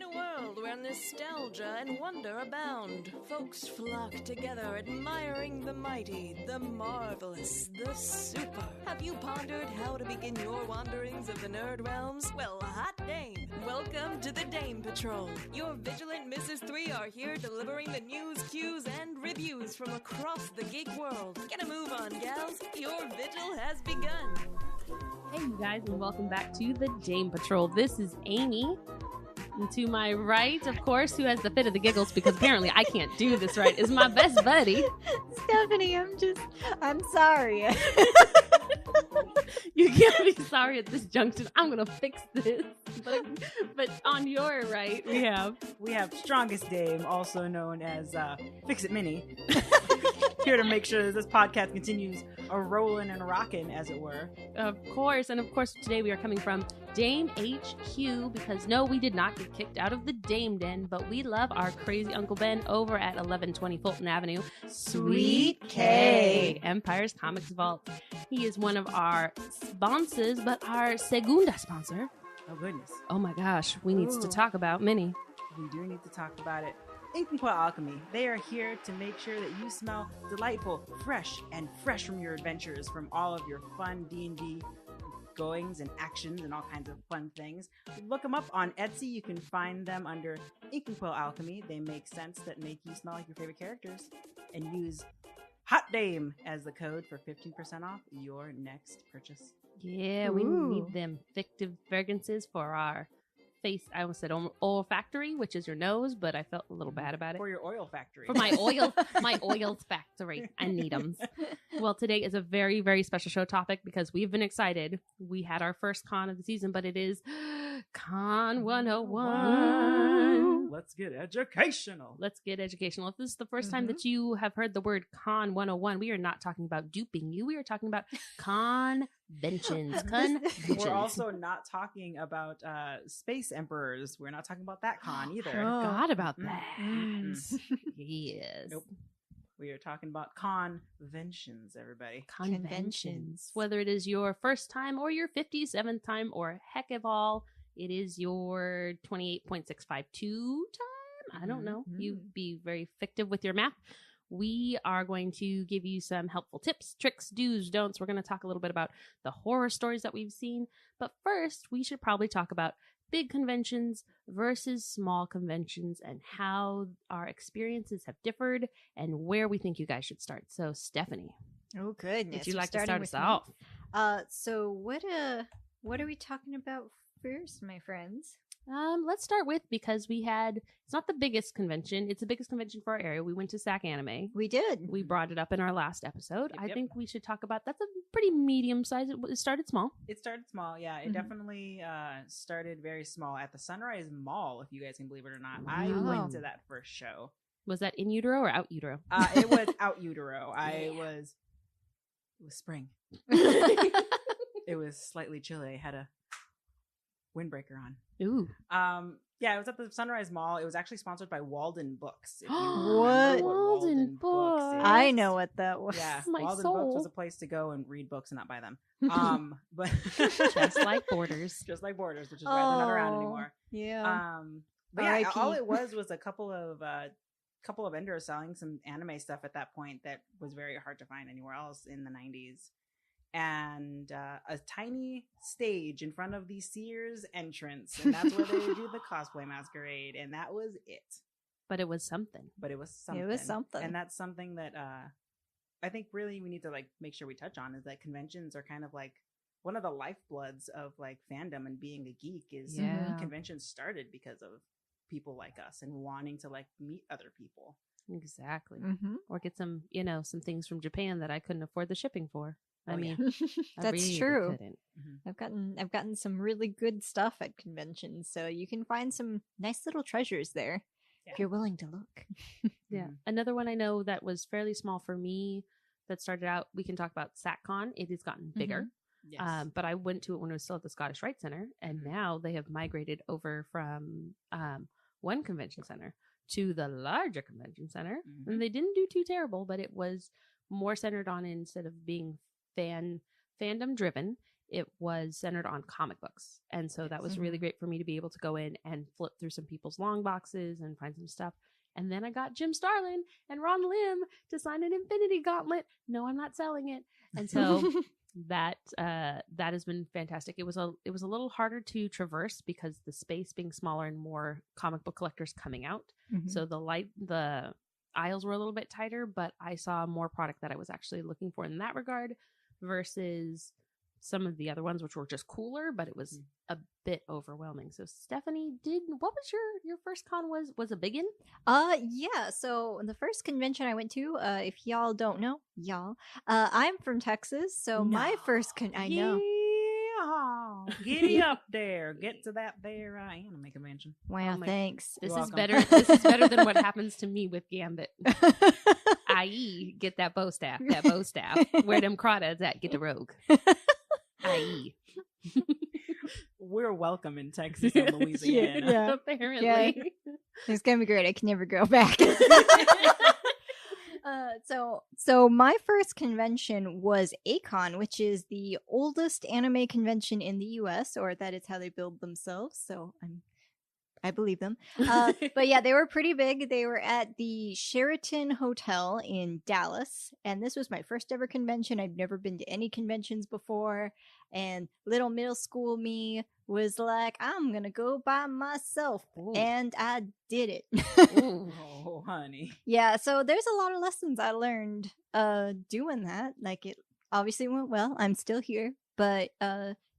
In a world where nostalgia and wonder abound, folks flock together admiring the mighty, the marvelous, the super. Have you pondered how to begin your wanderings of the nerd realms? Well, hot dame! Welcome to the Dame Patrol. Your vigilant Mrs. 3 are here delivering the news, cues, and reviews from across the geek world. Get a move on, gals. Your vigil has begun. Hey, you guys, and welcome back to the Dame Patrol. This is Amy. And to my right, of course, who has the fit of the giggles because apparently I can't do this right, is my best buddy. Stephanie, I'm sorry. You can't be sorry at this junction. I'm going to fix this. But on your right, we have Strongest Dame, also known as Fix It Mini. Here to make sure that this podcast continues a rolling and rocking, as it were. Of course. And of course, today we are coming from Dame HQ because no, we did not get kicked out of the Dame Den, but we love our crazy Uncle Ben over at 1120 Fulton Avenue. Sweet K. Empire's Comics Vault. He is one of our sponsors, but our segunda sponsor. Oh, goodness. Oh my gosh, we need to talk about Minnie. We do need to talk about it. Ink and Quill Alchemy. They are here to make sure that you smell delightful, fresh from your adventures, from all of your fun D&D goings and actions and all kinds of fun things. Look them up on Etsy. You can find them under Ink and Quill Alchemy. They make sense that make you smell like your favorite characters. And use Hot Dame as the code for 15% off your next purchase. Yeah, we need them fictive fragrances for our face. I almost said olfactory, which is your nose, but I felt a little bad about it. For your oil factory. For my oils factory. I need them. Well, today is a very, very special show topic because we've been excited. We had our first con of the season, but it is Con 101. Let's get educational. If this is the first time that you have heard the word Con 101, we are not talking about duping you. We are talking about conventions. We're also not talking about space emperors. We're not talking about that con either. Forgot about that. Yes. Nope. We are talking about conventions, everybody. Conventions. Whether it is your first time or your 57th time or heck of all, it is your 28.652 time. I don't know. You be very fictive with your math. We are going to give you some helpful tips, tricks, do's, don'ts. We're going to talk a little bit about the horror stories that we've seen. But first, we should probably talk about big conventions versus small conventions and how our experiences have differed and where we think you guys should start. So, Stephanie. Oh, goodness. Would you like to start us off? So what are we talking about first, my friends? Let's start with, because it's not the biggest convention. It's the biggest convention for our area. We went to SAC Anime. We did. We brought it up in our last episode. Yep. I think we should talk about, that's a pretty medium size. It started small. It started small, yeah. It definitely started very small at the Sunrise Mall, if you guys can believe it or not. I went to that first show. Was that in utero or out utero? It was out utero. It was spring. It was slightly chilly. I had a windbreaker on. Ooh. Yeah, it was at the Sunrise Mall. It was actually sponsored by Walden Books. If you What? remember Walden Books. is. I know what that was. Yeah, My Walden soul. Books was a place to go and read books and not buy them. But Just like Borders. just like Borders, which is why they're not around anymore. Yeah. But yeah, R.I.P. all it was a couple of vendors selling some anime stuff at that point that was very hard to find anywhere else in the 90s. And a tiny stage in front of the Sears entrance, and that's where they would do the cosplay masquerade, and that was it. But it was something. And that's something that I think really we need to like make sure we touch on, is that conventions are kind of like one of the lifebloods of like fandom and being a geek. Is conventions started because of people like us and wanting to like meet other people. Exactly. Or get some things from Japan that I couldn't afford the shipping for. I mean, that's really true. couldn't. I've gotten some really good stuff at conventions, so you can find some nice little treasures there if you're willing to look. Yeah. Another one I know that was fairly small for me that started out, we can talk about SatCon. It has gotten bigger. Yes. But I went to it when it was still at the Scottish Rite Center, and now they have migrated over from one convention center to the larger convention center. And they didn't do too terrible, but it was more centered on, instead of being fandom driven, it was centered on comic books. And so that was really great for me to be able to go in and flip through some people's long boxes and find some stuff. And then I got Jim Starlin and Ron Lim to sign an Infinity Gauntlet. No, I'm not selling it. And so that has been fantastic. It was a little harder to traverse because the space being smaller and more comic book collectors coming out. So the aisles were a little bit tighter, but I saw more product that I was actually looking for in that regard versus some of the other ones, which were just cooler, but it was a bit overwhelming. So Stephanie, what was your first con was a biggin? Yeah. So the first convention I went to, if y'all don't know, I'm from Texas. So my first I know. Yeah. Giddy up there. Get to that there anime convention. Wow, thanks. This is better. This is better than what happens to me with Gambit. I.e., get that bow staff. Where them crawdads at? Get the rogue. I.e. We're welcome in Texas and Louisiana. Yeah. Apparently. Yeah. It's gonna be great. I can never go back. So my first convention was A-Kon, which is the oldest anime convention in the U.S., or that is how they build themselves. So I believe them. But yeah, they were pretty big. They were at the Sheraton Hotel in Dallas. And this was my first ever convention. I'd never been to any conventions before. And little middle school me was like, I'm going to go by myself. Ooh. And I did it. Oh, honey. Yeah, so there's a lot of lessons I learned doing that. Like, it obviously went well. I'm still here. But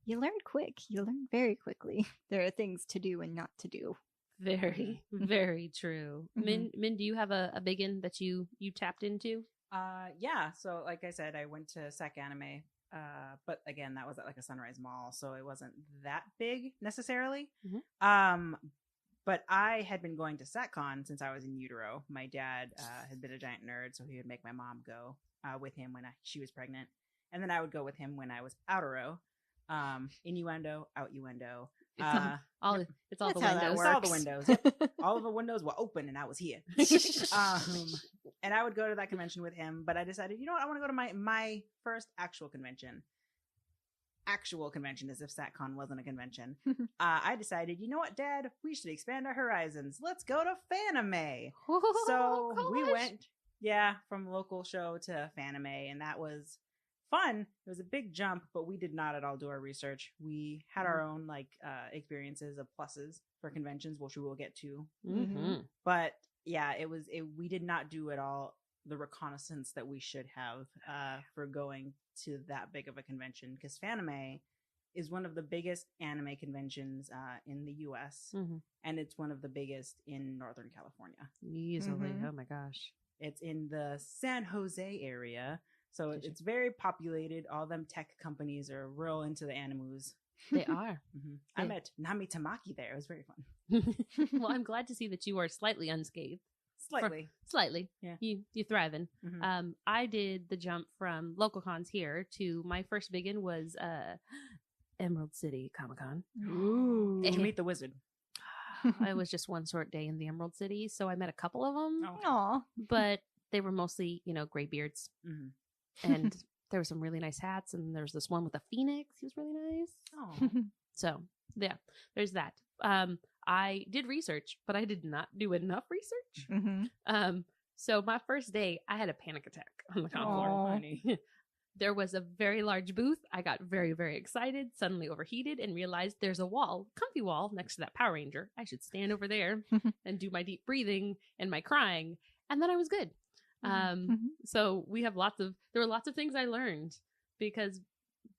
you learn quick. You learn very quickly. There are things to do and not to do. Very, very true. Min, do you have a biggin that you tapped into? Yeah. So like I said, I went to Sec Anime. But again, that was at like a Sunrise Mall, so it wasn't that big necessarily. But I had been going to SatCon since I was in utero. My dad had been a giant nerd, so he would make my mom go with him when she was pregnant, and then I would go with him when I was outero. Innuendo, outuendo. It's all the windows. All the windows. Yep. All of the windows were open, and I was here. And I would go to that convention with him. But I decided, you know what? I want to go to my first actual convention. Actual convention, as if SatCon wasn't a convention. I decided, you know what, Dad? We should expand our horizons. Let's go to Fanime. So we went, from local show to Fanime, and that was fun. It was a big jump, but we did not at all do our research. We had our own experiences of pluses for conventions, which we will get to. But yeah, we did not do at all the reconnaissance that we should have for going to that big of a convention, because Fanime is one of the biggest anime conventions in the US, and it's one of the biggest in Northern California. Easily. Oh my gosh. It's in the San Jose area. So it's very populated. All them tech companies are real into the animus. They are. I met Nami Tamaki there. It was very fun. Well, I'm glad to see that you are slightly unscathed. Slightly. Yeah. You thriving. I did the jump from local cons here to my first biggin was Emerald City Comic-Con. Ooh. Did you meet the wizard? It was just one short day in the Emerald City, so I met a couple of them. Aww. But they were mostly, gray beards. And there were some really nice hats, and there's this one with a phoenix. He was really nice. Oh, so yeah, there's that. I did research, but I did not do enough research. So my first day, I had a panic attack on the con floor. There was a very large booth. I got very, very excited, suddenly overheated, and realized there's a wall, comfy wall, next to that Power Ranger. I should stand over there and do my deep breathing and my crying, and then I was good. So there were lots of things I learned, because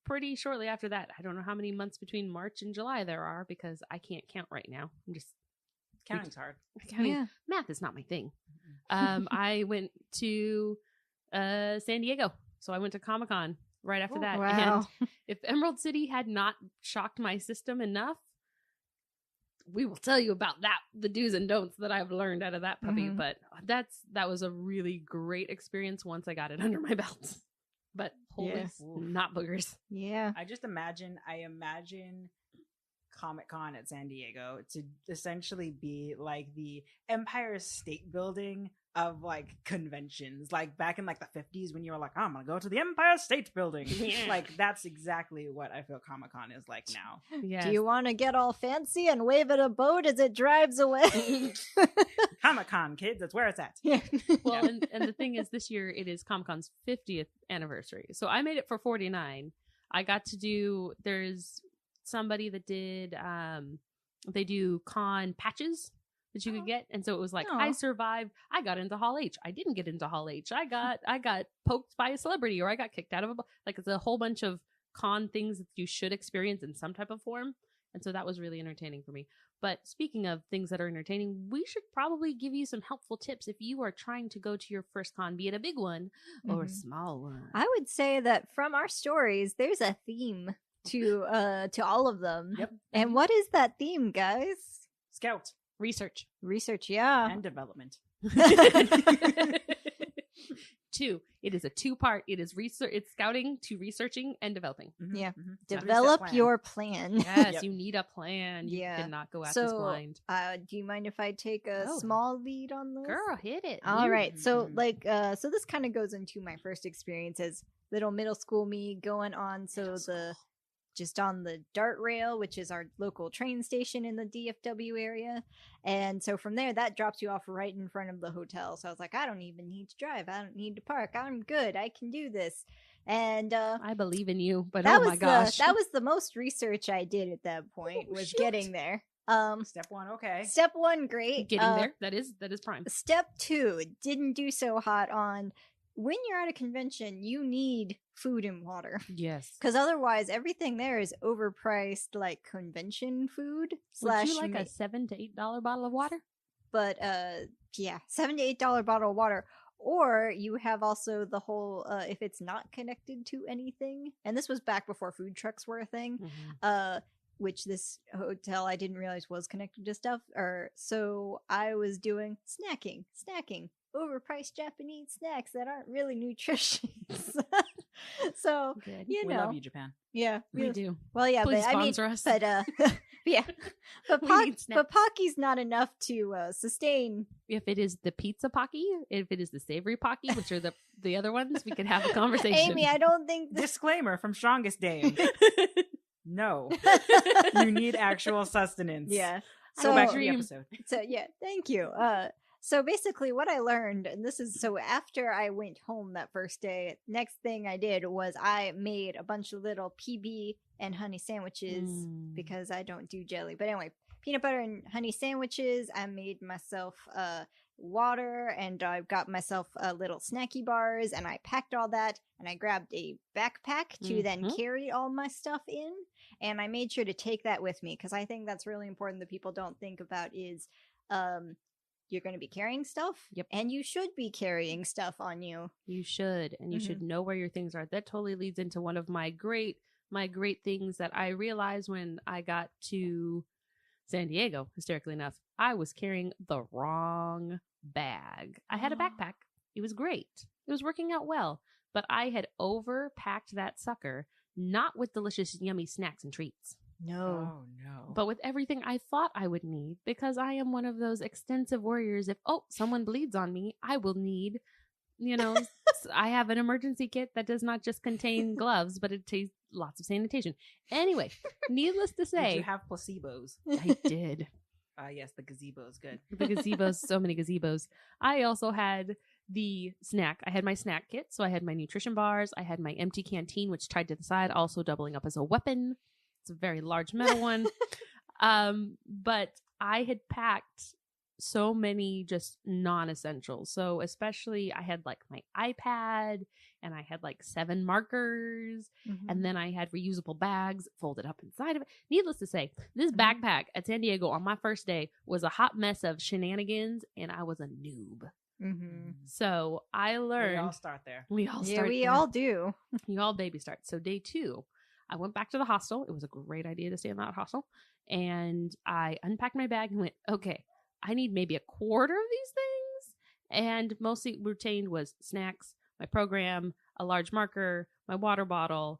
pretty shortly after that, I don't know how many months between March and July there are, because I can't count right now. I'm just counting's hard. Math is not my thing. I went to San Diego, so I went to Comic-Con right after that. Wow. And if Emerald City had not shocked my system enough, we will tell you about the do's and don'ts that I've learned out of that puppy. But that was a really great experience once I got it under my belt. But holy, not boogers. Yeah. I imagine Comic-Con at San Diego to essentially be like the Empire State Building of like conventions, like back in like the 50s when you were like, oh, I'm gonna go to the Empire State Building. Like that's exactly what I feel Comic-Con is like now. Yes. Do you want to get all fancy and wave at a boat as it drives away? Comic-Con, kids, that's where it's at. Well, and the thing is, this year it is Comic-Con's 50th anniversary. So I made it for 49. I got to do, there's somebody that did, they do con patches that you could get. And so it was like, I survived. I got into Hall H. I didn't get into Hall H. I got poked by a celebrity, or I got kicked out of like, it's a whole bunch of con things that you should experience in some type of form. And so that was really entertaining for me. But speaking of things that are entertaining, we should probably give you some helpful tips if you are trying to go to your first con, be it a big one or a small one. I would say that from our stories, there's a theme to all of them. Yep. And what is that theme, guys? Scout. Research. Yeah. And development. 2. It is a 2-part. It is research. It's scouting to researching and developing. Yeah. Mm-hmm. Develop your plan. Yes, you need a plan. You Yeah. cannot go at this blind. Do you mind if I take a small lead on this? Girl, hit it. All right. So so this kind of goes into my first experience as little middle school me going on. Just on the DART rail, which is our local train station in the DFW area. And so from there, that drops you off right in front of the hotel. So I was like, I don't even need to drive. I don't need to park. I'm good. I can do this. And I believe in you, but that oh my gosh. that was the most research I did at that point, was getting there. Step 1, okay. Step 1, great. Getting there, that is prime. Step 2, it didn't do so hot on. When you're at a convention, you need food and water. Yes. Because otherwise, everything there is overpriced, like convention food. Would you like a $7 to $8 bottle of water? But, yeah, $7 to $8 bottle of water. Or you have also the whole, if it's not connected to anything, and this was back before food trucks were a thing, which this hotel I didn't realize was connected to stuff. So I was doing snacking. Overpriced Japanese snacks that aren't really nutritious. So, good. You know. We love you, Japan. Yeah. We do. Well, yeah, Please but sponsor us. But, yeah. But Pocky's not enough to sustain. If it is the pizza Pocky, if it is the savory Pocky, which are the other ones, we can have a conversation. Amy, I don't think... Disclaimer from Strongest Dame. No. You need actual sustenance. Yeah. So go back to the episode. So, yeah, thank you. So basically what I learned, and this is, so after I went home that first day, next thing I did was I made a bunch of little PB and honey sandwiches because I don't do jelly. But anyway, peanut butter and honey sandwiches. I made myself water, and I got myself little snacky bars, and I packed all that, and I grabbed a backpack to then carry all my stuff in. And I made sure to take that with me because I think that's really important that people don't think about is you're going to be carrying stuff. Yep. And you should be carrying stuff on you. You should. And you should know where your things are. That totally leads into one of my great things that I realized when I got to San Diego, hysterically enough. I was carrying the wrong bag. I had a backpack. It was great. It was working out well. But I had overpacked that sucker, not with delicious, yummy snacks and treats. No. Oh, no. But with everything I thought I would need, because I am one of those extensive warriors. If, someone bleeds on me, I will need, I have an emergency kit that does not just contain gloves, but it takes lots of sanitation. Anyway, needless to say. Did you have placebos? I did. Yes, the gazebo's good. The gazebos, so many gazebos. I also had the snack. I had my snack kit. So I had my nutrition bars. I had my empty canteen, which tied to the side, also doubling up as a weapon. It's a very large metal one. But I had packed so many just non-essentials. So especially I had like my iPad, and I had like 7 markers, and then I had reusable bags folded up inside of it. Needless to say, this backpack at San Diego on my first day was a hot mess of shenanigans, and I was a noob. So I learned. We all start there. We all do. You all baby start. So day 2, I went back to the hostel. It was a great idea to stay in that hostel. And I unpacked my bag and went, okay, I need maybe a quarter of these things. And mostly retained was snacks, my program, a large marker, my water bottle,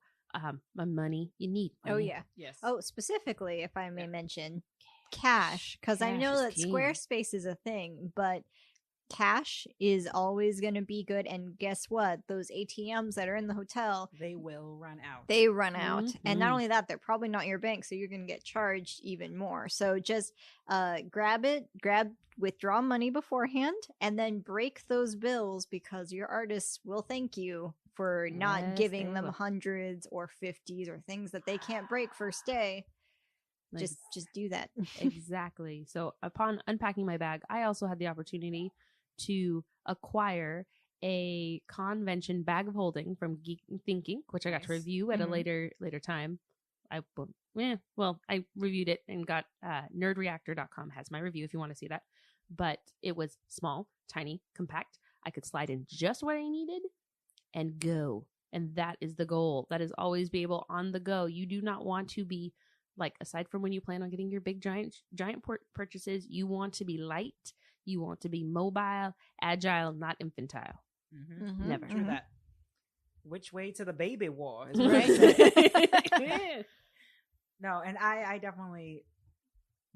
My money. You need money. Oh, yeah. Yes. Oh, specifically, if I may mention, cash. Because I Cash know is that king. Squarespace is a thing, but cash is always going to be good. And guess what? Those ATMs that are in the hotel, They will run out. they run out. And not Mhm. only that, they're probably not your bank, so you're going to get charged even more. So just withdraw money beforehand, and then break those bills, because your artists will thank you for not Yes, giving they them will. hundreds or 50s or things that they can't break first day. Just do that. Exactly. So upon unpacking my bag, I also had the opportunity to acquire a convention bag of holding from Geek Thinking, which I got to Nice. review at a Mhm. later time. I reviewed it and got nerdreactor.com has my review if you want to see that. But it was small, tiny, compact. I could slide in just what I needed and go. And that is the goal. That is always be able on the go. You do not want to be like, aside from when you plan on getting your big giant purchases, you want to be light. You want to be mobile, agile, not infantile. Mm-hmm. Mhm, Never. True mhm. that. Which way to the baby war? Is Right? right. No, and I definitely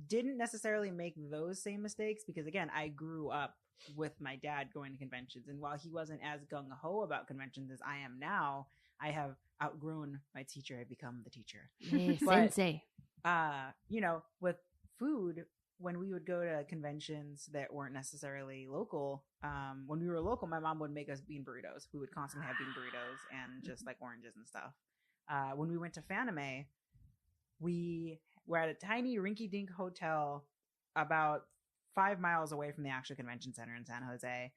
didn't necessarily make those same mistakes because, again, I grew up with my dad going to conventions. And while he wasn't as gung-ho about conventions as I am now, I have outgrown my teacher. I've become the teacher. Yes, But- sensei. With food, when we would go to conventions that weren't necessarily local, when we were local, my mom would make us bean burritos. We would constantly have bean burritos and just like oranges and stuff. When we went to Fanime, we were at a tiny rinky-dink hotel about 5 miles away from the actual convention center in San Jose,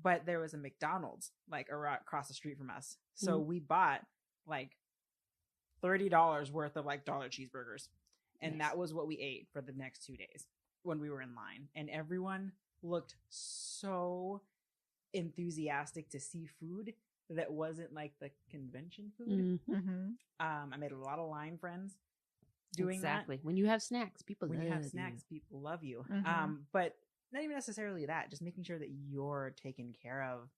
but there was a McDonald's like across the street from us. So we bought like $30 worth of like dollar cheeseburgers. And Nice. that was what we ate for the next 2 days when we were in line. And everyone looked so enthusiastic to see food that wasn't like the convention food. Mhm. Mhm. I made a lot of line friends doing Exactly. When you have snacks, people that. When you love have snacks, people love you. Mhm. But not even necessarily that, just making sure that you're taken care of.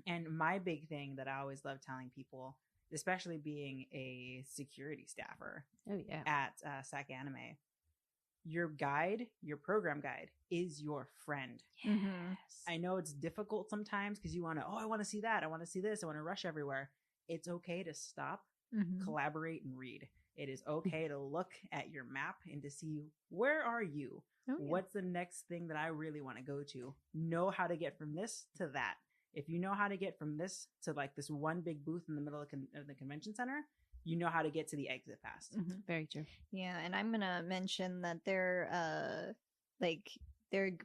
And my big thing that I always love telling people, especially being a security staffer Oh yeah. at SAC Anime, your guide, your program guide, is your friend. Mhm. I know it's difficult sometimes because you want to, I want to see that. I want to see this. I want to rush everywhere. It's okay to stop, Mhm. collaborate, and read. It is okay to look at your map and to see, where are you? Oh, yeah. What's the next thing that I really want to go to? Know how to get from this to that. If you know how to get from this to like this one big booth in the middle of the convention center, you know how to get to the exit fast. Mhm. Very true. Yeah, and I'm gonna mention that there are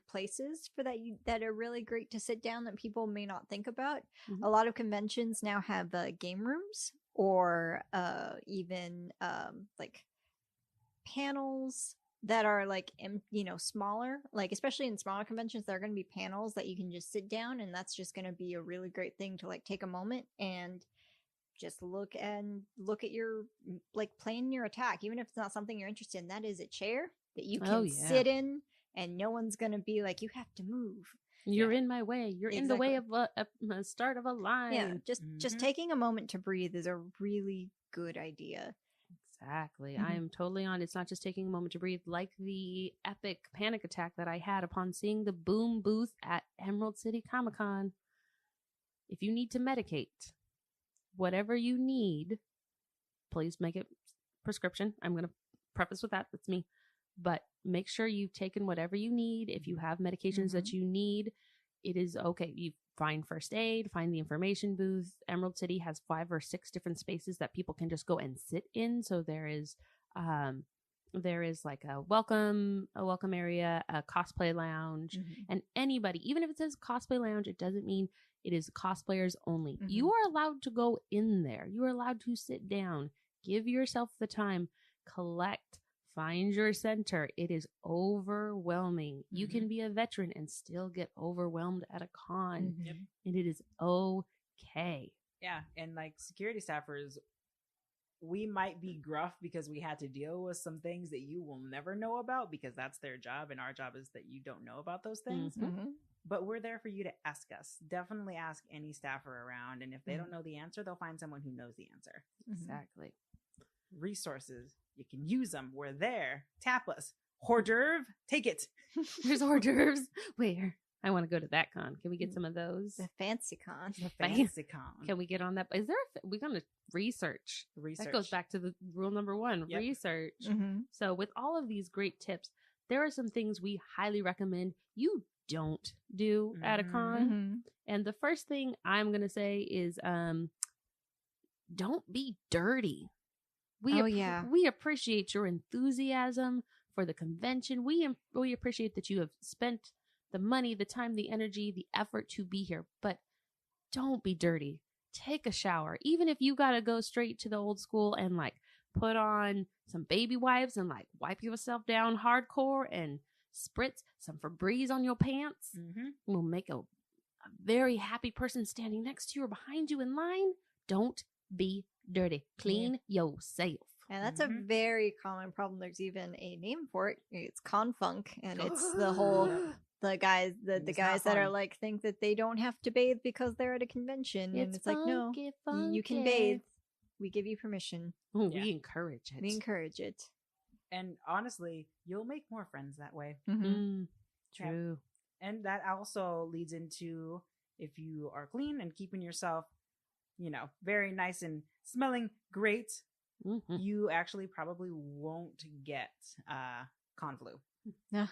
places for that are really great to sit down that people may not think about. Mhm. A lot of conventions now have game rooms or even like panels that are like smaller, like especially in smaller conventions there are going to be panels that you can just sit down, and that's just going to be a really great thing to like take a moment and just look at your like plan your attack, even if it's not something you're interested in. That is a chair that you can Oh, yeah. sit in, and no one's gonna be like, you have to move. You're in my way. You're in the way of a start of a line. Yeah, just Mhm. taking a moment to breathe is a really good idea. Exactly. Mhm. I am totally on. It's not just taking a moment to breathe, like the epic panic attack that I had upon seeing the Boom booth at Emerald City Comic Con. If you need to medicate, whatever you need, please make it prescription. I'm going to preface with that. That's me. But make sure you've taken whatever you need. If you have medications that you need, it is okay. You find first aid, find the information booth. Emerald City has 5 or 6 different spaces that people can just go and sit in. So there is like a welcome area, a cosplay lounge, and anybody, even if it says cosplay lounge, it doesn't mean it is cosplayers only. You are allowed to go in there. You are allowed to sit down, give yourself the time, collect, find your center. It is overwhelming. You can be a veteran and still get overwhelmed at a con, and it is okay. Yeah, and like security staffers, we might be gruff because we had to deal with some things that you will never know about because that's their job, and our job is that you don't know about those things. Mm-hmm. But we're there for you to ask us. Definitely ask any staffer around, and if they don't know the answer, they'll find someone who knows the answer. Exactly. Resources, you can use them. We're there. Tap us. Hors d'oeuvre, take it. There's hors d'oeuvres. Where? I want to go to that con. Can we get some of those? The fancy con. The Fancy con. Can we get on that? Is there? We're gonna research. Research. That goes back to the rule number 1: Yep. research. Mm-hmm. So, with all of these great tips, there are some things we highly recommend you don't do at a con. Mm-hmm. And the first thing I'm gonna say is, don't be dirty. We appreciate your enthusiasm for the convention. We appreciate that you have spent the money, the time, the energy, the effort to be here, but don't be dirty. Take a shower. Even if you got to go straight to the old school and like put on some baby wipes and like wipe yourself down hardcore and spritz some Febreze on your pants, will make a very happy person standing next to you or behind you in line. Don't be dirty. Clean yourself. And that's a very common problem. There's even a name for it. It's confunk, and it's the whole the guys that are like think that they don't have to bathe because they're at a convention, and it's like, no, you can bathe. We give you permission. Ooh, we encourage it. We encourage it. And honestly, you'll make more friends that way. True. And that also leads into, if you are clean and keeping yourself, very nice and smelling great, you actually probably won't get con flu. Yeah.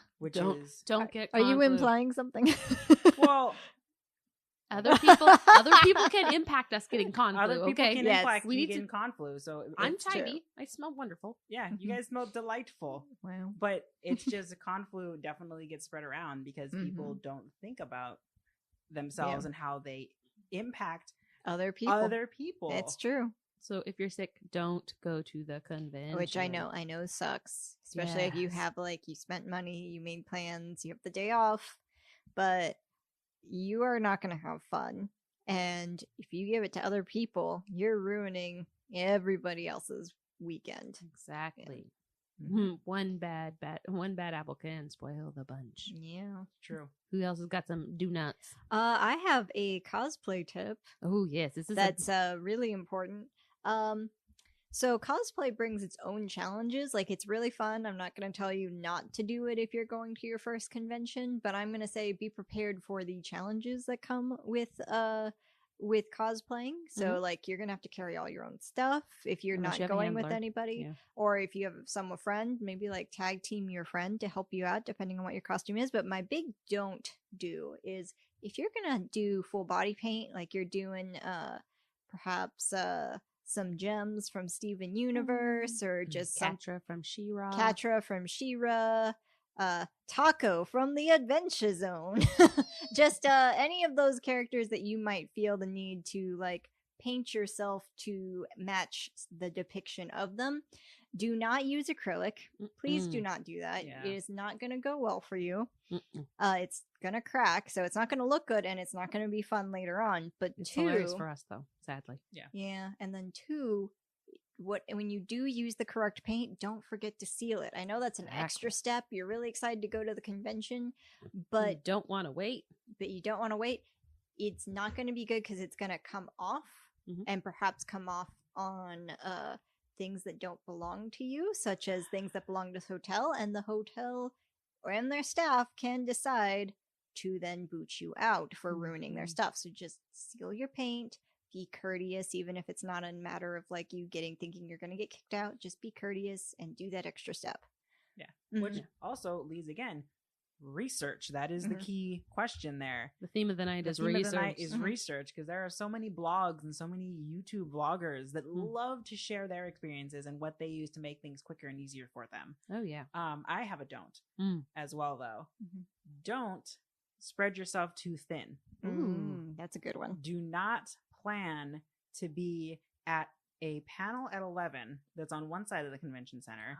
Don't get. Are you con flu. implying something? Well, other people can impact us getting con flu. other people Okay, can Yes. impact We you need getting to- con flu. So I'm It's true. tidy. I smell wonderful. yeah, you guys smell delightful. Wow. But it's just con flu definitely gets spread around because people don't think about themselves and how they impact Other people. other people. It's true. So if you're sick, don't go to the convention. Which I know sucks. Especially if you Yes. have you spent money, you made plans, you have the day off, but you are not going to have fun. And if you give it to other people, you're ruining everybody else's weekend. Exactly. Mhm. One bad apple can spoil the bunch. Yeah. True. Who else has got some do nuts? I have a cosplay tip Oh yes, this is that's really important. So cosplay brings its own challenges. Like, it's really fun. I'm not going to tell you not to do it if you're going to your first convention, but I'm going to say be prepared for the challenges that come with cosplaying. So you're going to have to carry all your own stuff if you're Unless not you have a going with handler. anybody. Yeah. Or if you have some friend, maybe tag team your friend to help you out depending on what your costume is. But my big don't do is, if you're going to do full body paint, like you're doing perhaps some gems from Steven Universe, or just Catra from She-Ra. Catra from She-Ra, Taco from the Adventure Zone. Just any of those characters that you might feel the need to paint yourself to match the depiction of them. Do not use acrylic. Please do not do that. Yeah. It is not going to go well for you. Mm-mm. It's going to crack, so it's not going to look good, and it's not going to be fun later on. But It's two, hilarious for us though, sadly. yeah, and then two, when you do use the correct paint, don't forget to seal it. I know that's an extra Exactly. step. You're really excited to go to the convention, You but don't want to wait. you don't want to wait. It's not going to be good because it's going to come off and perhaps come off on things that don't belong to you, such as things that belong to the hotel, and the hotel and their staff can decide to then boot you out for ruining their stuff. So just seal your paint. Be courteous, even if it's not a matter of you thinking you're going to get kicked out. Just be courteous and do that extra step. Yeah. Which also leads again, research. That is the key question there. The theme of the night is The theme research. of the night is research, because there are so many blogs and so many YouTube vloggers that love to share their experiences and what they use to make things quicker and easier for them. Oh yeah. I have a don't as well though. Don't spread yourself too thin. That's a good one. Do not plan to be at a panel at 11 that's on one side of the convention center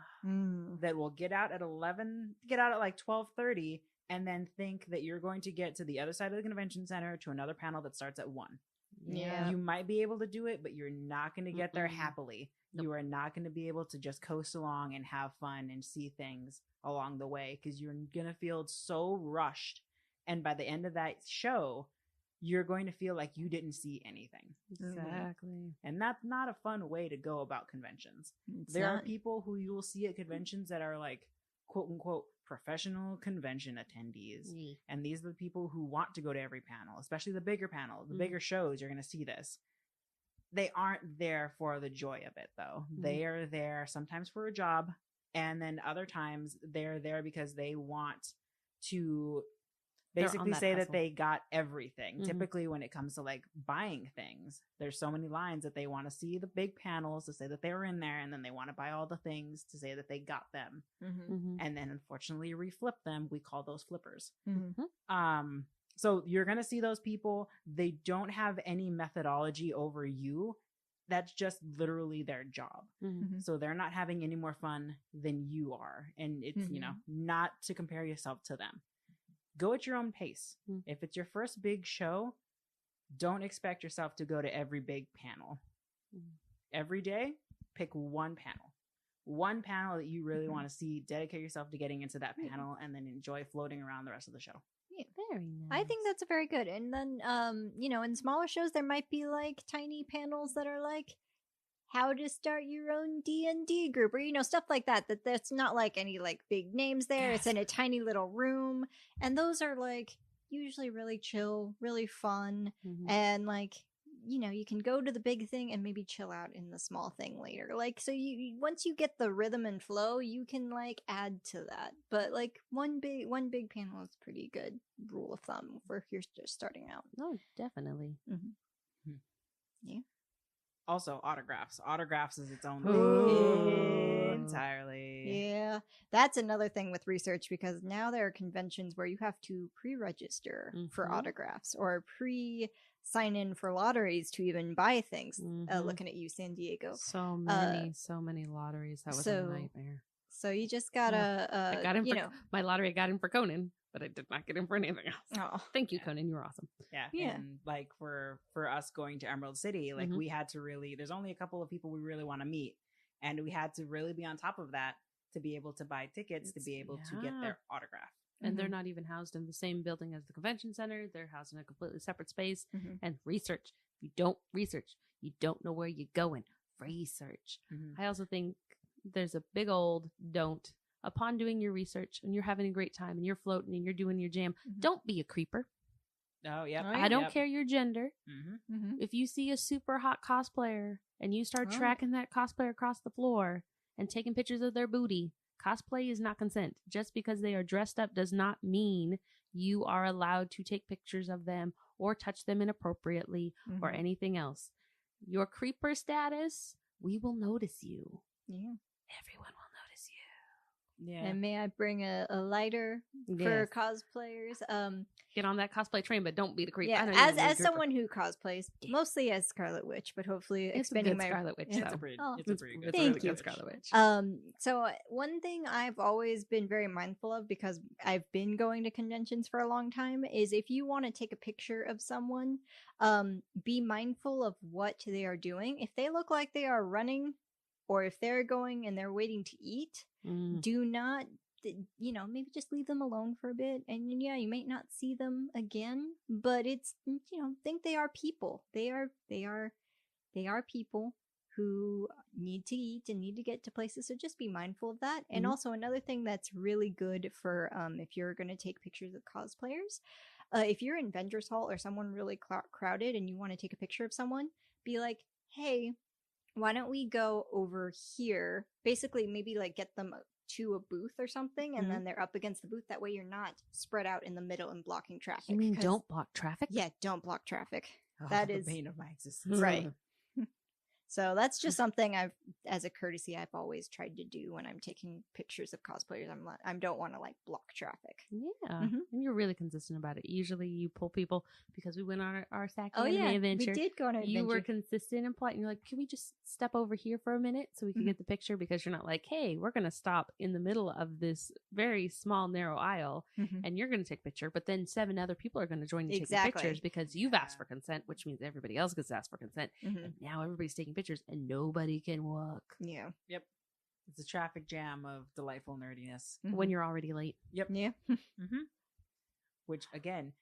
that will get out at 12:30, and then think that you're going to get to the other side of the convention center to another panel that starts at 1. Yeah. You might be able to do it, but you're not going to get there happily. Nope. You are not going to be able to just coast along and have fun and see things along the way because you're going to feel so rushed. And by the end of that show, you're going to feel like you didn't see anything. Exactly. And that's not a fun way to go about conventions. It's There are not. people who you will see at conventions that are like, quote unquote, professional convention attendees. And these are the people who want to go to every panel, especially the bigger panel, the bigger shows. You're going to see this. They aren't there for the joy of it, though. They are there sometimes for a job. And then other times they're there because they want to basically say that they got everything. Typically when it comes to like buying things, there's so many lines that they want to see the big panels to say that they were in there, and then they want to buy all the things to say that they got them. And then unfortunately reflip them. We call those flippers. So you're going to see those people. They don't have any methodology over you. That's just literally their job. So they're not having any more fun than you are. And it's, you know, not to compare yourself to them. Go at your own pace. If it's your first big show, don't expect yourself to go to every big panel. Every day, pick one panel that you really want to see. Dedicate yourself to getting into that panel and then enjoy floating around the rest of the show. Yeah. Very nice. I think that's very good. And then, you know, in smaller shows, there might be like tiny panels that are like how to start your own D&D group, or, you know, stuff like that. That's not like any like big names there. It's in a tiny little room. And those are like usually really chill, really fun. And like, you know, you can go to the big thing and maybe chill out in the small thing later. Like, so you once you get the rhythm and flow, you can like add to that. But like one big panel is pretty good rule of thumb for if you're just starting out. Oh, definitely. Yeah. Also, autographs. Autographs is its own thing entirely. Yeah, that's another thing with research, because now there are conventions where you have to pre-register for autographs or pre-sign in for lotteries to even buy things. Looking at you, San Diego. So many lotteries. That was a nightmare. So you just gotta, I got in you for, know, my lottery I got in for Conan, but I did not get in for anything else. Oh, thank you, Conan. You were awesome. Yeah. And like for us going to Emerald City, like we had to really, there's only a couple of people we really want to meet. And we had to really be on top of that to be able to buy tickets, to be able to get their autograph. And they're not even housed in the same building as the convention center. They're housed in a completely separate space. And research. If you don't research, you don't know where you're going. Research. I also think there's a big old don't. Upon doing your research and you're having a great time and you're floating and you're doing your jam, don't be a creeper. Oh, yeah. I don't care your gender. If you see a super hot cosplayer and you start tracking that cosplayer across the floor and taking pictures of their booty, cosplay is not consent. Just because they are dressed up does not mean you are allowed to take pictures of them or touch them inappropriately or anything else. Your creeper status, we will notice you. Yeah. Everyone will notice you. Yeah. And may I bring a lighter for cosplayers? Get on that cosplay train, but don't be the creeper. Yeah, as someone who cosplays mostly as Scarlet Witch, but hopefully it's expanding a good my Scarlet Witch. It's a pretty good. Thank you, Scarlet Witch. So one thing I've always been very mindful of, because I've been going to conventions for a long time, is if you want to take a picture of someone, be mindful of what they are doing. If they look like they are running, or if they're going and they're waiting to eat, do not, you know, maybe just leave them alone for a bit. And yeah, you might not see them again, but it's, you know, think they are people. They are people who need to eat and need to get to places. So just be mindful of that. And also another thing that's really good for if you're going to take pictures of cosplayers, if you're in Vendors Hall or someone really crowded and you want to take a picture of someone, be like, hey, why don't we go over here? Basically, maybe like get them to a booth or something, and then they're up against the booth. That way you're not spread out in the middle and blocking traffic. You mean don't block traffic? Yeah, don't block traffic. Oh, that the is bane of my existence. right. So that's just something as a courtesy, I've always tried to do when I'm taking pictures of cosplayers. I don't want to like block traffic. Yeah, and you're really consistent about it. Usually, you pull people because we went on our Saki Oh anime yeah, adventure. we did go on an adventure. You were consistent and polite, and you're like, "Can we just step over here for a minute so we can get the picture?" Because you're not like, "Hey, we're going to stop in the middle of this very small, narrow aisle, and you're going to take a picture." But then 7 other people are going to join you taking pictures because you've asked for consent, which means everybody else gets asked for consent, and now everybody's taking pictures, and nobody can walk. Yeah. Yep. It's a traffic jam of delightful nerdiness. When you're already late. Yep. Yeah. Which, again,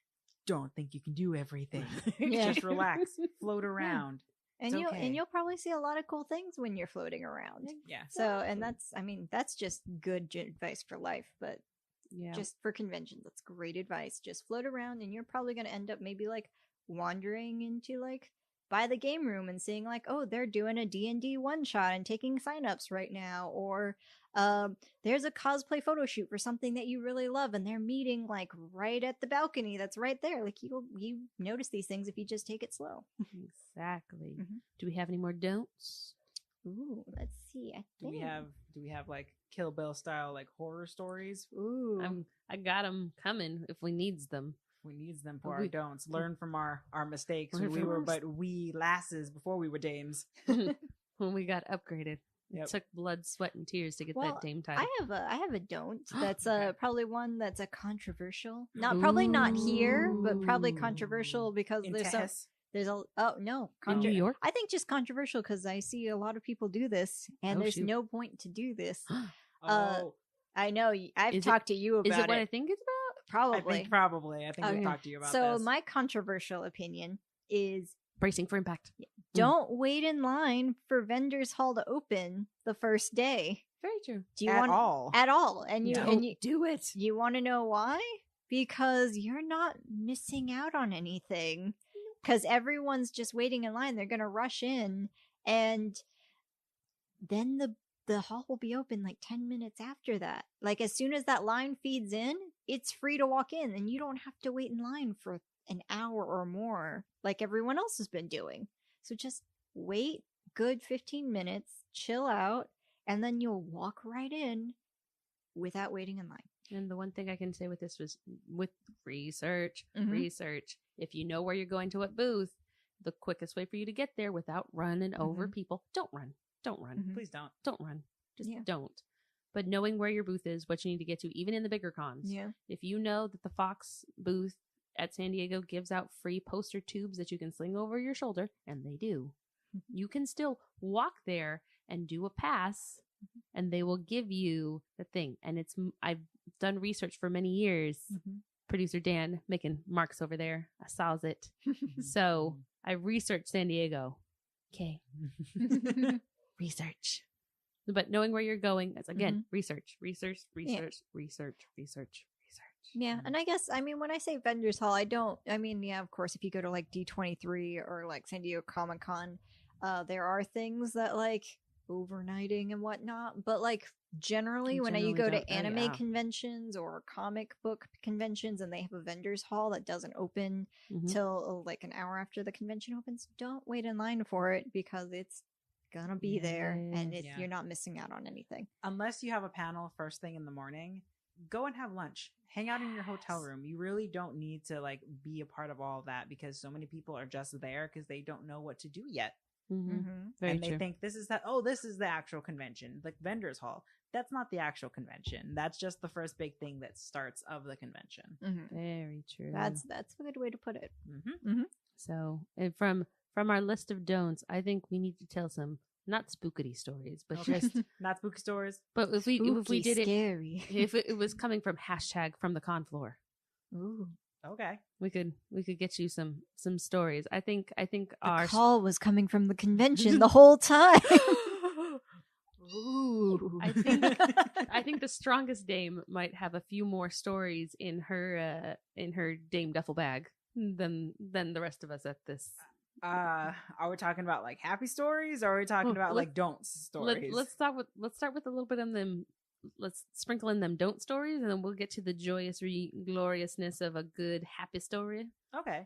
don't think you can do everything. Yeah. Just relax. Float around. And you'll probably see a lot of cool things when you're floating around. Yeah. So, and that's just good advice for life, but Yeah. just for conventions, that's great advice. Just float around, and you're probably going to end up maybe like wandering into like by the game room and seeing like, oh, they're doing a D&D one shot and taking signups right now, or there's a cosplay photo shoot for something that you really love, and they're meeting like right at the balcony that's right there. Like you notice these things if you just take it slow. Exactly. Do we have any more don'ts? Ooh, let's see. Do we have like Kill Bill style like horror stories? Ooh, I got them coming if we needs them. We needs them for our don'ts. Learn from our mistakes. We were but wee lasses before we were dames. When we got upgraded. It took blood, sweat, and tears to get that dame title. I have a don't. That's probably one that's a controversial. Probably not here, but probably controversial because In there's Texas? in New York? I think just controversial because I see a lot of people do this, and there's no point to do this. I know I've talked to you about it. Is it what I think it's about? Probably. I think we've talked to you about this. So my controversial opinion is bracing for impact. Don't wait in line for vendors hall to open the first day. Very true. Do you at all? And you do it. You want to know why? Because you're not missing out on anything. Because everyone's just waiting in line. They're gonna rush in, and then the hall will be open like 10 minutes after that. Like as soon as that line feeds in, it's free to walk in, and you don't have to wait in line for an hour or more like everyone else has been doing. So just wait good 15 minutes, chill out, and then you'll walk right in without waiting in line. And the one thing I can say with this was with research. If you know where you're going to what booth, the quickest way for you to get there without running over people, don't run. Please don't. Don't run. Just don't. But knowing where your booth is, what you need to get to, even in the bigger cons. Yeah. If you know that the Fox booth at San Diego gives out free poster tubes that you can sling over your shoulder, and they do, you can still walk there and do a pass, and they will give you the thing. And I've done research for many years. Producer Dan making marks over there. I saw it. So I researched San Diego. Okay. Research. But knowing where you're going, that's again, research. Yeah, and I guess, when I say vendors hall, of course, if you go to like D23 or like San Diego Comic-Con, there are things that like overnighting and whatnot, but like generally when you go to anime conventions or comic book conventions and they have a vendors hall that doesn't open till like an hour after the convention opens, don't wait in line for it because it's gonna be there and you're not missing out on anything. Unless you have a panel first thing in the morning, go and have lunch. Hang out in your hotel room. You really don't need to like be a part of all of that because so many people are just there because they don't know what to do yet. And they think this is the actual convention, like vendors hall. That's not the actual convention. That's just the first big thing that starts of the convention. Very true. That's a good way to put it. So, and from our list of don'ts, I think we need to tell some not spookity stories, but just not spooky stories. But if we did scary. if it was coming from # from the con floor, ooh, okay, we could get you some stories. I think our call was coming from the convention the whole time. Ooh, I think the strongest dame might have a few more stories in her dame duffel bag than the rest of us at this. Are we talking about like happy stories, or are we talking about like don't stories? Let's start with a little bit of them. Let's sprinkle in them don't stories, and then we'll get to the joyous gloriousness of a good happy story. Okay.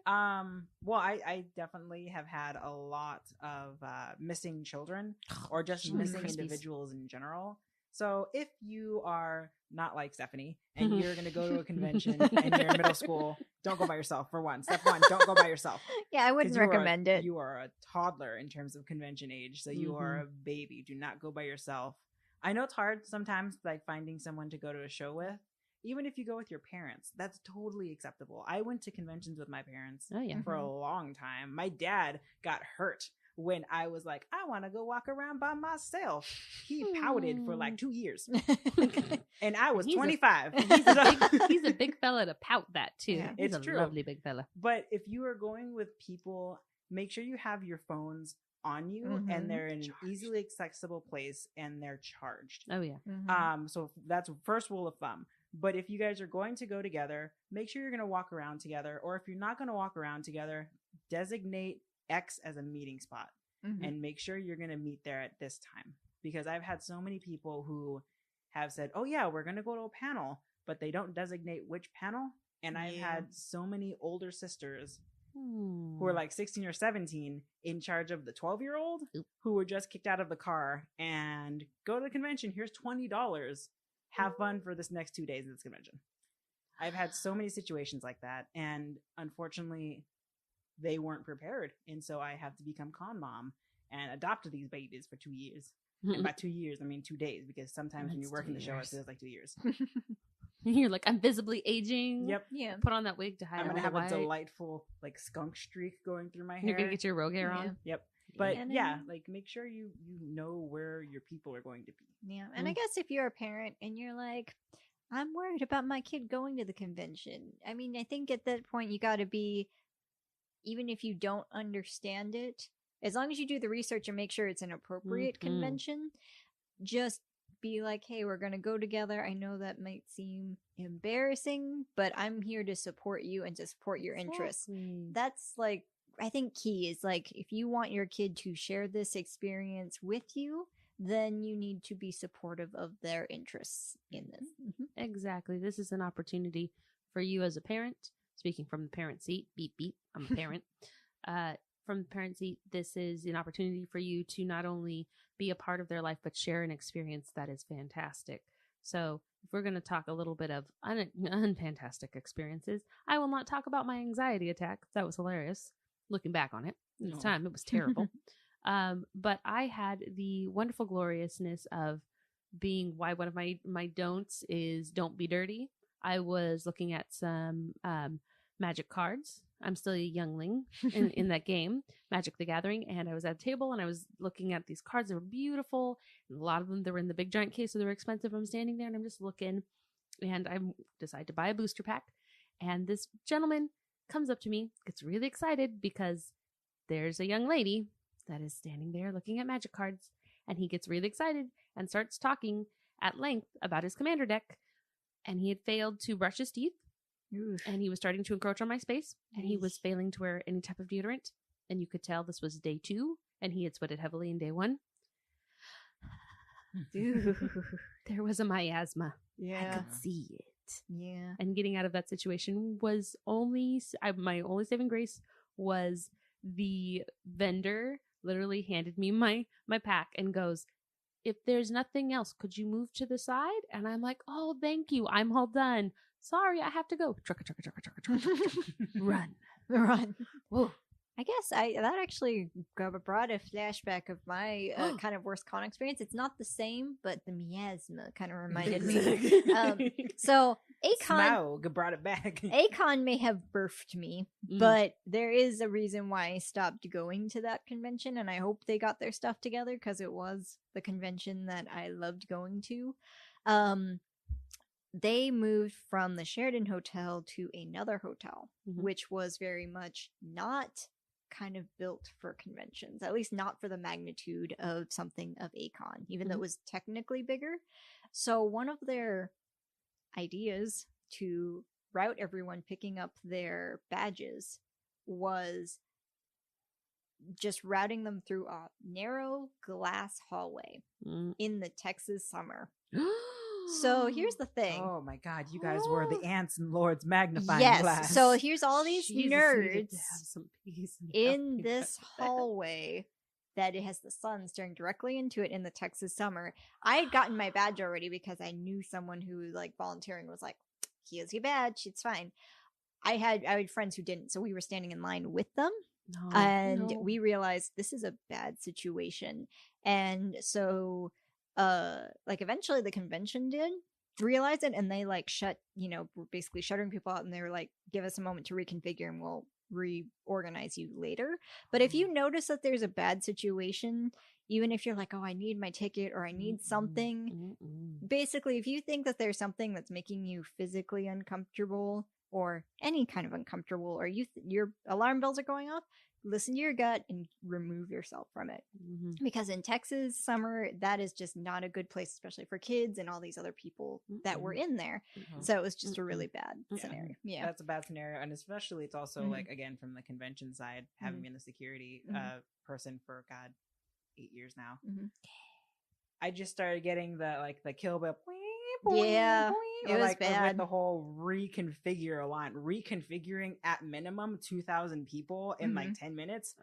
Well, I definitely have had a lot of missing children or just missing individuals in general. So if you are not like Stephanie and you're going to go to a convention and you're in middle school, don't go by yourself. For one, step one, don't go by yourself. Yeah, I wouldn't recommend it. You are a toddler in terms of convention age, so you are a baby. Do not go by yourself. I know it's hard sometimes, like finding someone to go to a show with. Even if you go with your parents, that's totally acceptable. I went to conventions with my parents for a long time. My dad got hurt when I was like, I want to go walk around by myself. He pouted for like 2 years. And I was 25. He's a big fella to pout that too. Yeah, he's it's true. Lovely big fella. But if you are going with people, make sure you have your phones on you and they're in an easily accessible place and they're charged. Oh yeah. So that's first rule of thumb. But if you guys are going to go together, make sure you're going to walk around together. Or if you're not going to walk around together, designate X as a meeting spot and make sure you're going to meet there at this time. Because I've had so many people who have said, oh yeah, we're going to go to a panel, but they don't designate which panel. And I've had so many older sisters who are like 16 or 17 in charge of the 12-year-old who were just kicked out of the car and go to the convention. Here's $20. Have fun for this next 2 days of this convention. I've had so many situations like that. And unfortunately, they weren't prepared. And so I have to become con mom and adopted these babies for 2 years. And by 2 years, I mean 2 days, because sometimes when you're working the show, it feels like 2 years. You're like, I'm visibly aging. Yep. Yeah. Put on that wig to hide. I'm gonna have a delightful like skunk streak going through my hair. You're gonna get your rogue hair on. Yep. But yeah, like make sure you know where your people are going to be. Yeah. And I guess if you're a parent and you're like, I'm worried about my kid going to the convention. I mean, I think at that point you got to be, even if you don't understand it, as long as you do the research and make sure it's an appropriate convention, just be like, hey, we're going to go together. I know that might seem embarrassing, but I'm here to support you and to support your interests. That's like, I think key is like, if you want your kid to share this experience with you, then you need to be supportive of their interests in this. Exactly. This is an opportunity for you as a parent, speaking from the parent seat, beep, beep, I'm a parent. From the parent seat, this is an opportunity for you to not only be a part of their life, but share an experience that is fantastic. So if we're going to talk a little bit of unfantastic experiences, I will not talk about my anxiety attack. That was hilarious. Looking back on it, at the time, it was terrible. But I had the wonderful gloriousness of being, why one of my don'ts is don't be dirty. I was looking at some magic cards. I'm still a youngling in that game, Magic the Gathering, and I was at a table and I was looking at these cards. They were beautiful, and a lot of them, they were in the big giant case, so they were expensive. I'm standing there and I'm just looking, and I decide to buy a booster pack, and this gentleman comes up to me, gets really excited because there's a young lady that is standing there looking at magic cards, and he gets really excited and starts talking at length about his commander deck, and he had failed to brush his teeth. And he was starting to encroach on my space, and he was failing to wear any type of deodorant. And you could tell this was day 2, and he had sweated heavily in day 1. There was a miasma. Yeah. I could see it. Yeah. And getting out of that situation was my only saving grace was the vendor literally handed me my pack and goes, if there's nothing else, could you move to the side? And I'm like, oh, thank you. I'm all done. Sorry, I have to go. Trucka. Run. Whoa. I guess that actually brought a flashback of my kind of worst con experience. It's not the same, but the miasma kind of reminded me. So Smaug brought it back. Akon may have birthed me, but there is a reason why I stopped going to that convention, and I hope they got their stuff together because it was the convention that I loved going to. They moved from the Sheraton Hotel to another hotel, which was very much not kind of built for conventions, at least not for the magnitude of something of Akon, even though it was technically bigger. So one of their ideas to route everyone picking up their badges was just routing them through a narrow glass hallway in the Texas summer. So here's the thing. Oh my God, you guys were the ants and lords magnifying Yes. glass. So here's all these Jesus, nerds needed to have some peace in this hallway that it has the sun staring directly into it in the Texas summer. I had gotten my badge already because I knew someone who like volunteering was like, here's your badge, it's fine. I had friends who didn't, so we were standing in line with them. And we realized this is a bad situation. And so like eventually the convention did realize it, and they like shut, were basically shuttering people out, and they were like, give us a moment to reconfigure and we'll reorganize you later. But if you notice that there's a bad situation, even if you're like, oh, I need my ticket or I need something, basically if you think that there's something that's making you physically uncomfortable or any kind of uncomfortable, or your alarm bells are going off, listen to your gut and remove yourself from it. Because in Texas summer, that is just not a good place, especially for kids and all these other people that were in there. So it was just a really bad scenario. Yeah, that's a bad scenario. And especially it's also like, again, from the convention side, having been a security person for 8 years now, I just started getting the Kill Bill. Yeah, it was bad. With the whole reconfiguring at minimum 2,000 people in like 10 minutes.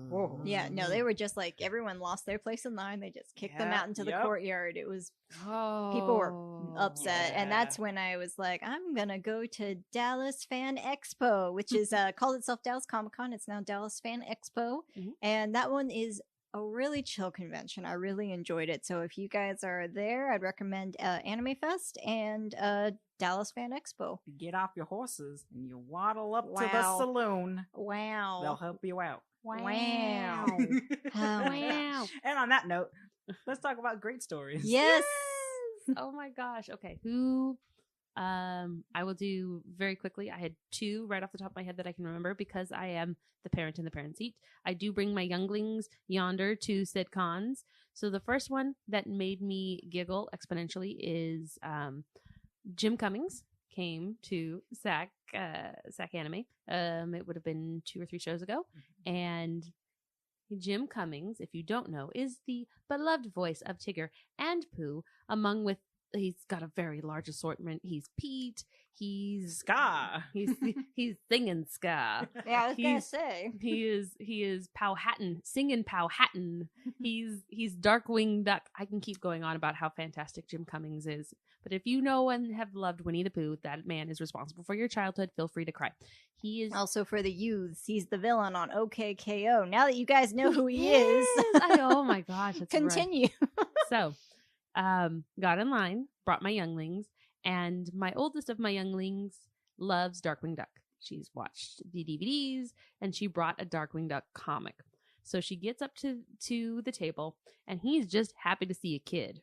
Whoa. Yeah, no, they were just like, everyone lost their place in line. They just kicked them out into the courtyard. It was, people were upset. And that's when I was like, I'm going to go to Dallas Fan Expo, which is called itself Dallas Comic Con. It's now Dallas Fan Expo. And that one is a really chill convention. I really enjoyed it. So if you guys are there, I'd recommend Anime Fest and Dallas Fan Expo. You get off your horses and you waddle up to the saloon. Wow. They'll help you out. Wow. Wow. And on that note, let's talk about great stories. Yes. Oh my gosh. Okay. I will do very quickly. I had 2 right off the top of my head that I can remember because I am the parent in the parent seat. I do bring my younglings yonder to said cons. So the first one that made me giggle exponentially is Jim Cummings came to SAC Anime. It would have been 2 or 3 shows ago. And Jim Cummings, if you don't know, is the beloved voice of Tigger and Pooh, he's got a very large assortment. He's Pete. He's ska. He's singing ska. Yeah, I was gonna say he is Powhatan, singing Powhatan. He's Darkwing Duck. I can keep going on about how fantastic Jim Cummings is. But if you know and have loved Winnie the Pooh, that man is responsible for your childhood. Feel free to cry. He is also for the youths. He's the villain on OKKO. Now that you guys know who he is, oh my gosh, that's continue. Right. So. Got in line, brought my younglings, and my oldest of my younglings loves Darkwing Duck. She's watched the DVDs, and she brought a Darkwing Duck comic. So she gets up to the table, and he's just happy to see a kid.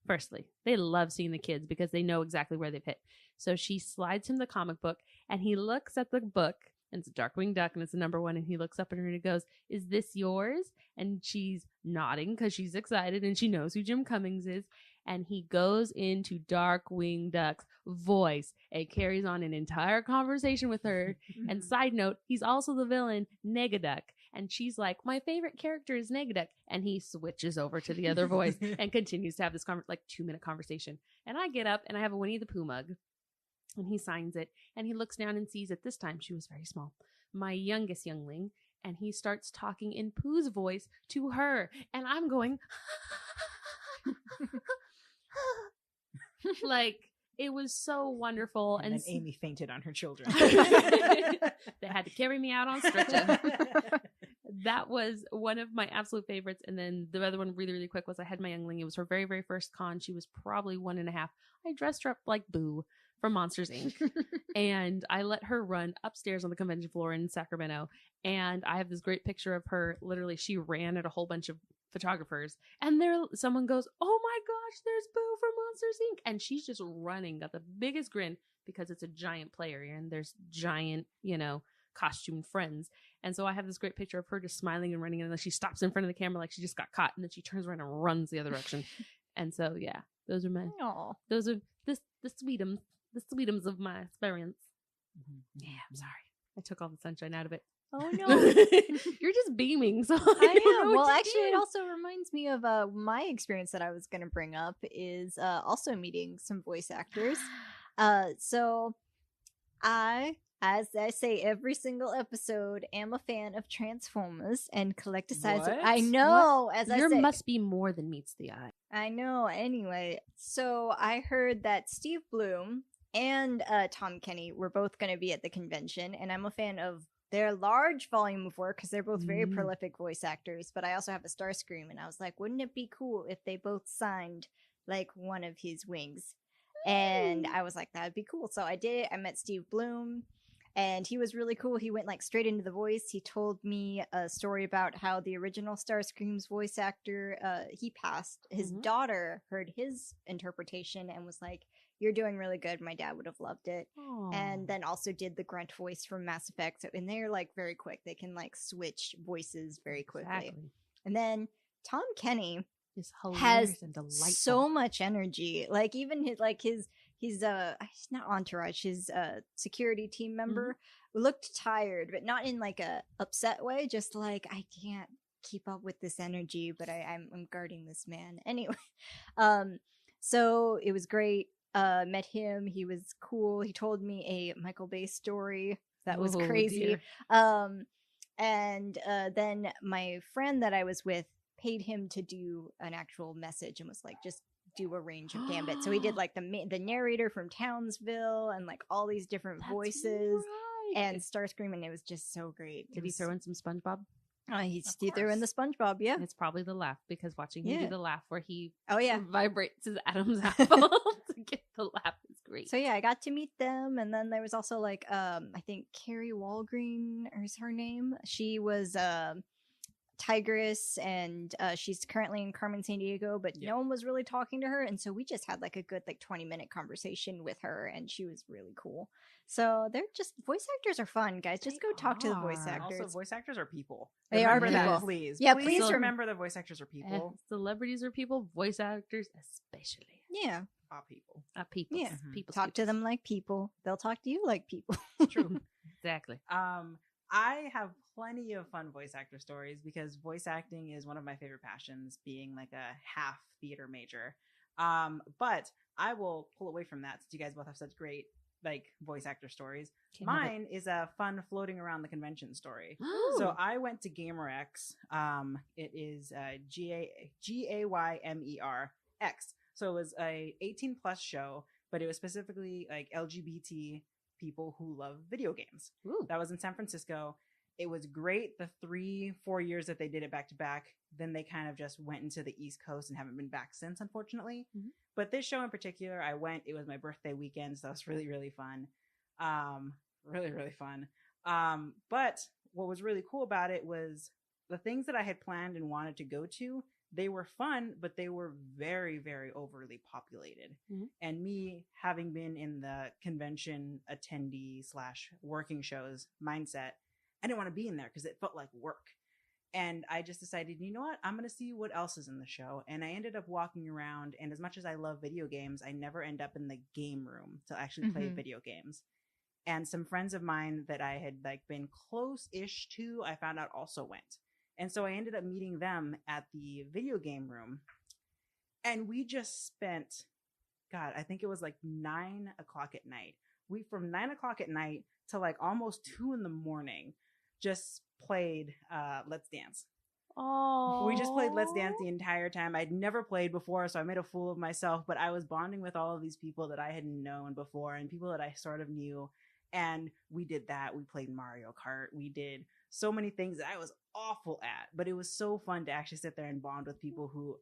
Firstly, they love seeing the kids because they know exactly where they've hit. So she slides him the comic book, and he looks at the book, and it's a Darkwing Duck, and it's the number 1, and he looks up at her and he goes, "Is this yours?" And she's nodding because she's excited, and she knows who Jim Cummings is. And he goes into Darkwing Duck's voice and carries on an entire conversation with her. And side note, he's also the villain, Negaduck. And she's like, my favorite character is Negaduck. And he switches over to the other voice and continues to have this 2-minute conversation. And I get up and I have a Winnie the Pooh mug. And he signs it. And he looks down and sees, at this time, she was very small, my youngest youngling. And he starts talking in Pooh's voice to her. And I'm going... it was so wonderful. And then Amy fainted on her children. They had to carry me out on stretcher. That was one of my absolute favorites. And then the other one really, really quick was I had my youngling. It was her very, very first con. She was probably 1.5. I dressed her up like Boo from Monsters, Inc. And I let her run upstairs on the convention floor in Sacramento. And I have this great picture of her. Literally, she ran at a whole bunch of photographers, and someone goes, "Oh my gosh, there's Boo from Monsters Inc." And she's just running, got the biggest grin because it's a giant play area and there's giant, costumed friends. And so I have this great picture of her just smiling and running, and then she stops in front of the camera like she just got caught, and then she turns around and runs the other direction. And so yeah, those are the sweetums of my experience. Yeah, I'm sorry. I took all the sunshine out of it. Oh no. You're just beaming, so I I don't am. know Well, what to actually, do. it also reminds me of my experience that I was going to bring up is also meeting some voice actors. So as I say every single episode, am a fan of Transformers and Collecticides. What? I know, What? as There I say. must be more than meets the eye. I know. Anyway, so I heard that Steve Bloom and Tom Kenny were both going to be at the convention, and I'm a fan of their large volume of work because they're both very prolific voice actors. But I also have a Starscream, and I was like, wouldn't it be cool if they both signed like one of his wings? And I was like, that'd be cool. So I did it. I met Steve Bloom. And he was really cool. He went like straight into the voice. He told me a story about how the original Starscream's voice actor, he passed. His daughter heard his interpretation and was like, "You're doing really good. My dad would have loved it." Aww. And then also did the grunt voice from Mass Effect. So, and they're like very quick. They can like switch voices very quickly. Exactly. And then Tom Kenny It's hilarious has and delightful. so much energy. Like even his not entourage, his security team member looked tired, but not in like a upset way, just like I can't keep up with this energy, but I'm guarding this man. Anyway, so it was great. Met him, he was cool. He told me a Michael Bay story that was crazy. Dear. And then my friend that I was with paid him to do an actual message and was like, just do a range of Gambit. So he did like the narrator from Townsville and like all these different voices and Starscream, and it was just so great. Did he throw in some SpongeBob? He threw in the SpongeBob, yeah. It's probably the laugh, because watching him do the laugh where he vibrates his Adam's apple to get the laugh is great. So yeah, I got to meet them, and then there was also like I think Carrie Walgreen is her name. She was Tigress, and she's currently in Carmen Sandiego, but no one was really talking to her, and so we just had like a good like 20-minute conversation with her, and she was really cool. So they're just, voice actors are fun, guys. Just go talk to the voice actors. Also, voice actors are people. They are Remember that, people. please. Yeah, please please remember that voice actors are people. Celebrities are people, voice actors especially. Yeah. Are people. People. Yeah. People. Talk to them like people. They'll talk to you like people. True. Exactly. I have plenty of fun voice actor stories because voice acting is one of my favorite passions, being like a half theater major. But I will pull away from that since you guys both have such great like voice actor stories. Mine is a fun floating around the convention story. So I went to GamerX. It is GAYMERX. So it was a 18 plus show, but it was specifically like LGBT people who love video games. That was in San Francisco. It was great the 3-4 years that they did it back to back. Then they kind of just went into the East Coast and haven't been back since, unfortunately. But this show in particular, I went. It was my birthday weekend, so it was really, really fun. Really, really fun. But what was really cool about it was the things that I had planned and wanted to go to. They were fun, but they were very, very overly populated. And me, having been in the convention attendee / working shows mindset, I didn't want to be in there because it felt like work. And I just decided, you know what? I'm going to see what else is in the show. And I ended up walking around. And as much as I love video games, I never end up in the game room to actually play video games. And some friends of mine that I had like been close-ish to, I found out also went. And so I ended up meeting them at the video game room. And we just spent, God, I think it was like 9 o'clock at night. From 9 o'clock at night to like almost 2 in the morning, just played Let's Dance. Oh, we just played Let's Dance the entire time. I'd never played before, so I made a fool of myself, but I was bonding with all of these people that I hadn't known before and people that I sort of knew. And we did that. We played Mario Kart. We did so many things that I was awful at, but it was so fun to actually sit there and bond with people who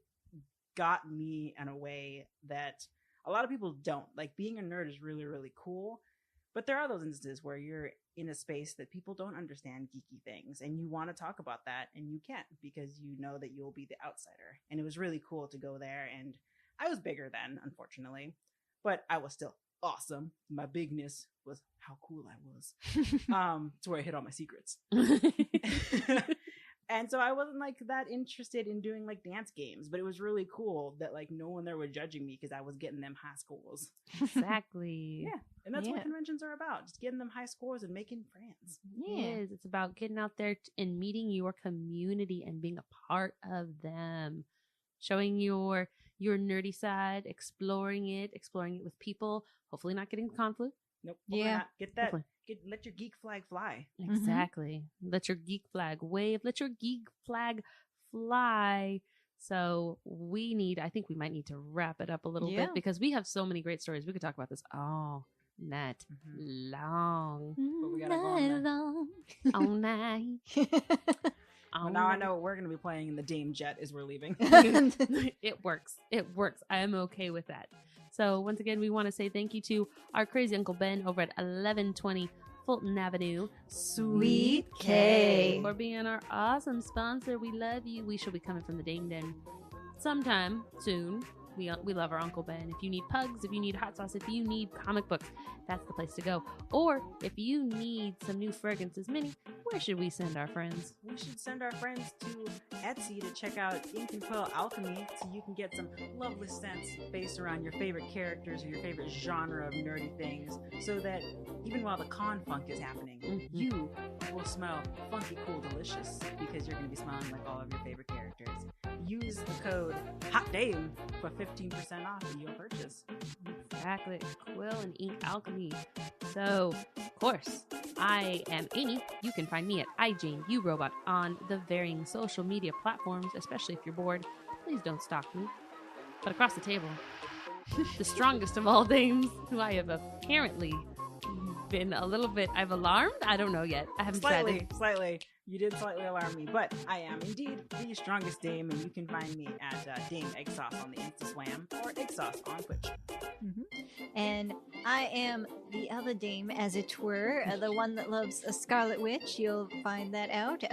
got me in a way that a lot of people don't. Like, being a nerd is really, really cool, but there are those instances where you're in a space that people don't understand geeky things and you want to talk about that and you can't because you know that you'll be the outsider. And it was really cool to go there, and I was bigger then, unfortunately, but I was still awesome. My bigness was how cool I was. To where I hid all my secrets. And so I wasn't like that interested in doing like dance games, but it was really cool that like no one there was judging me because I was getting them high scores. Exactly. Yeah. And that's what conventions are about. Just getting them high scores and making friends. It is. It's about getting out there and meeting your community and being a part of them. Showing your nerdy side, exploring it with people, hopefully not getting conflict. Nope. Yeah. Get that. Let your geek flag fly. Exactly. Let your geek flag wave. Let your geek flag fly. So I think we might need to wrap it up a little bit because we have so many great stories. We could talk about this all night long. But we gotta go all night. Well, now I know what we're going to be playing in the Dame Jet as we're leaving. It works. I am okay with that. So once again, we want to say thank you to our crazy Uncle Ben over at 1120 Fulton Avenue, Sweet K, for being our awesome sponsor. We love you. We shall be coming from the Dame Den sometime soon. We love our Uncle Ben. If you need pugs, if you need hot sauce, if you need comic books, that's the place to go. Or if you need some new fragrances, Minnie, where should we send our friends? We should send our friends to Etsy to check out Ink and Quill Alchemy so you can get some lovely scents based around your favorite characters or your favorite genre of nerdy things so that even while the con funk is happening, you will smell funky, cool, delicious because you're going to be smelling like all of your favorite characters. Use the code HOTDAME for 15% off of your purchase. Exactly. Quill and Ink Alchemy. So, of course, I am Amy. You can find me at iJaneURobot on the varying social media platforms, especially if you're bored. Please don't stalk me. But across the table, the strongest of all dames, who I have apparently been a little bit, I've alarmed? I don't know yet. I haven't decided. Slightly. You did slightly alarm me, but I am indeed the strongest dame, and you can find me at Dame Egg Sauce on the Instaswam or Egg Sauce on Twitch. And I am the other dame, as it were, the one that loves a Scarlet Witch. You'll find that out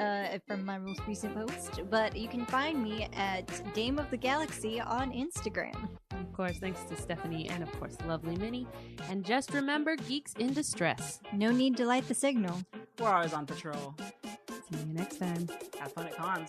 from my most recent post. But you can find me at Dame of the Galaxy on Instagram. Of course, thanks to Stephanie and, of course, lovely Minnie. And just remember, geeks in distress. No need to light the signal. We're always on patrol. See you next time. Have fun at cons.